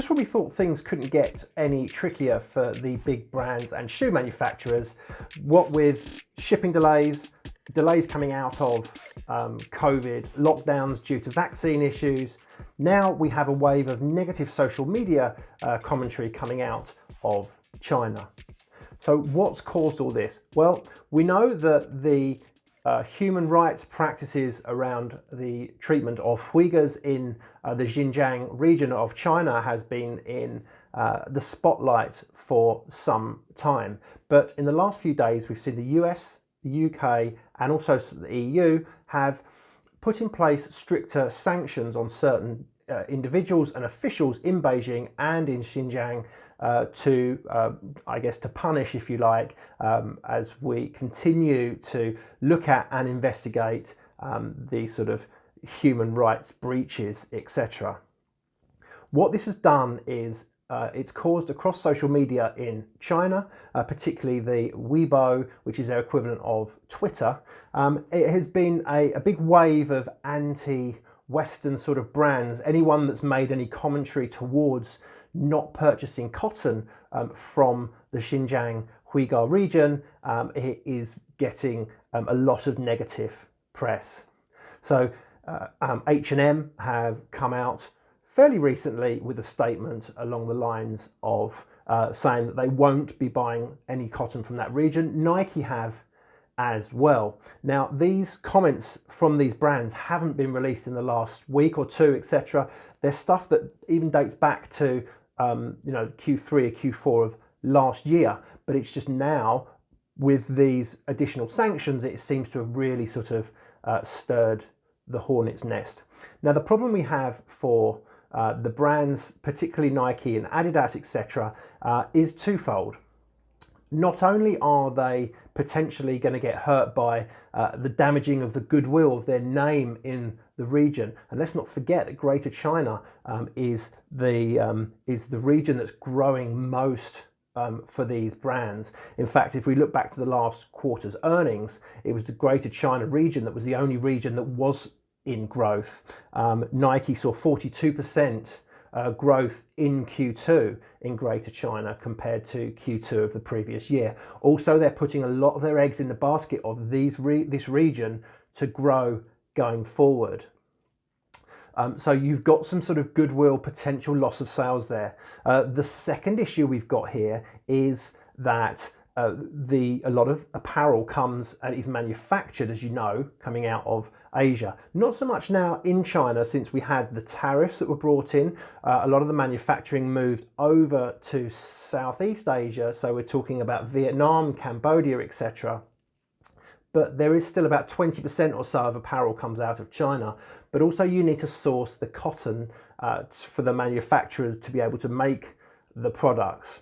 just when we thought things couldn't get any trickier for the big brands and shoe manufacturers, what with shipping delays coming out of COVID, lockdowns due to vaccine issues, now we have a wave of negative social media commentary coming out of China. So what's caused all this? Well, we know that the human rights practices around the treatment of Uyghurs in the Xinjiang region of China has been in the spotlight for some time. But in the last few days, we've seen the US, the UK, and also the EU have put in place stricter sanctions on certain individuals and officials in Beijing and in Xinjiang to punish, if you like, as we continue to look at and investigate the sort of human rights breaches, etc. What this has done is it's caused across social media in China, particularly the Weibo, which is their equivalent of Twitter. It has been a big wave of anti-Western sort of brands. Anyone that's made any commentary towards not purchasing cotton from the Xinjiang Uyghur region, it is getting a lot of negative press. So H&M have come out fairly recently with a statement along the lines of saying that they won't be buying any cotton from that region. Nike have as well. Now, these comments from these brands haven't been released in the last week or two, etc. There's stuff that even dates back to Q3 or Q4 of last year, but it's just now with these additional sanctions, it seems to have really sort of stirred the hornet's nest. Now, the problem we have for the brands, particularly Nike and Adidas, etc., is twofold. Not only are they potentially going to get hurt by the damaging of the goodwill of their name in the region, and let's not forget that Greater China is the region that's growing most for these brands. In fact, if we look back to the last quarter's earnings, it was the Greater China region that was the only region that was in growth. Nike saw 42% growth in Q2 in Greater China compared to Q2 of the previous year. Also, they're putting a lot of their eggs in the basket of this region to grow going forward. So you've got some sort of goodwill, potential loss of sales there. The second issue we've got here is that a lot of apparel comes and is manufactured, as you know, coming out of Asia. Not so much now in China, since we had the tariffs that were brought in. A lot of the manufacturing moved over to Southeast Asia, so we're talking about Vietnam, Cambodia, etc. But there is still about 20% or so of apparel comes out of China. But also you need to source the cotton for the manufacturers to be able to make the products.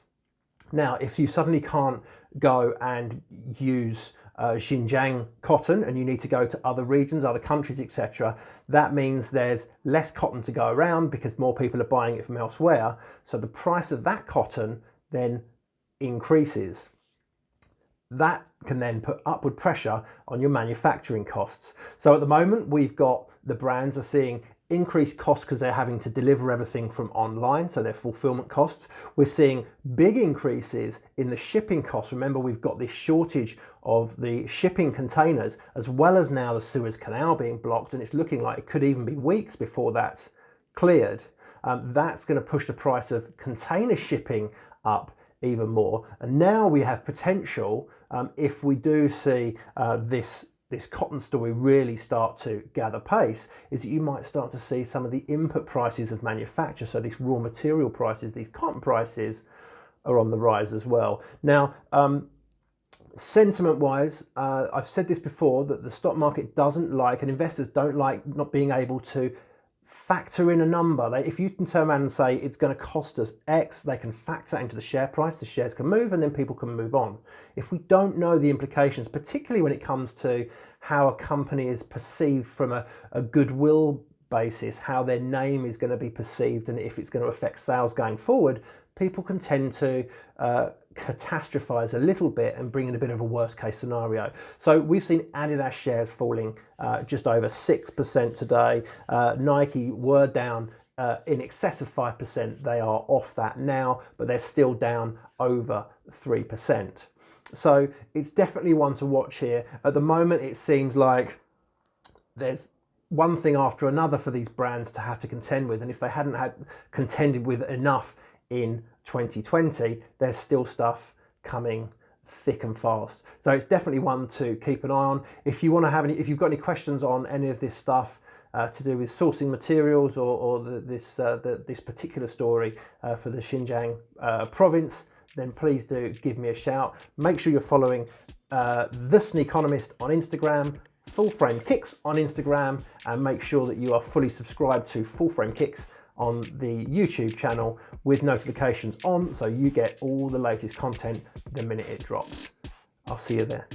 Now, if you suddenly can't go and use Xinjiang cotton and you need to go to other regions, other countries, etc., that means there's less cotton to go around because more people are buying it from elsewhere. So the price of that cotton then increases. That can then put upward pressure on your manufacturing costs. So at the moment, we've got the brands are seeing increased costs because they're having to deliver everything from online, so their fulfillment costs. We're seeing big increases in the shipping costs. Remember, we've got this shortage of the shipping containers, as well as now the Suez Canal being blocked, and it's looking like it could even be weeks before that's cleared. That's going to push the price of container shipping up even more. And now we have potential, if we do see this cotton story really start to gather pace, is that you might start to see some of the input prices of manufacture, so these raw material prices, these cotton prices, are on the rise as well. Now, sentiment-wise, I've said this before, that the stock market doesn't like, and investors don't like not being able to factor in a number. If you can turn around and say it's going to cost us X, they can factor that into the share price, the shares can move, and then people can move on. If we don't know the implications, particularly when it comes to how a company is perceived from a goodwill basis, how their name is going to be perceived and if it's going to affect sales going forward, people can tend to catastrophize a little bit and bring in a bit of a worst case scenario. So we've seen Adidas shares falling just over 6% today. Nike were down in excess of 5%. They are off that now, but they're still down over 3%. So it's definitely one to watch here. At the moment, it seems like there's one thing after another for these brands to have to contend with, and if they hadn't had contended with enough in 2020, there's still stuff coming thick and fast. So it's definitely one to keep an eye on. If you want to have any, if you've got any questions on any of this stuff to do with sourcing materials or this particular story for the Xinjiang province, then please do give me a shout. Make sure you're following the Sneakonomist on Instagram, Full Frame Kicks on Instagram, and make sure that you are fully subscribed to Full Frame Kicks on the YouTube channel with notifications on, so you get all the latest content the minute it drops. I'll see you there.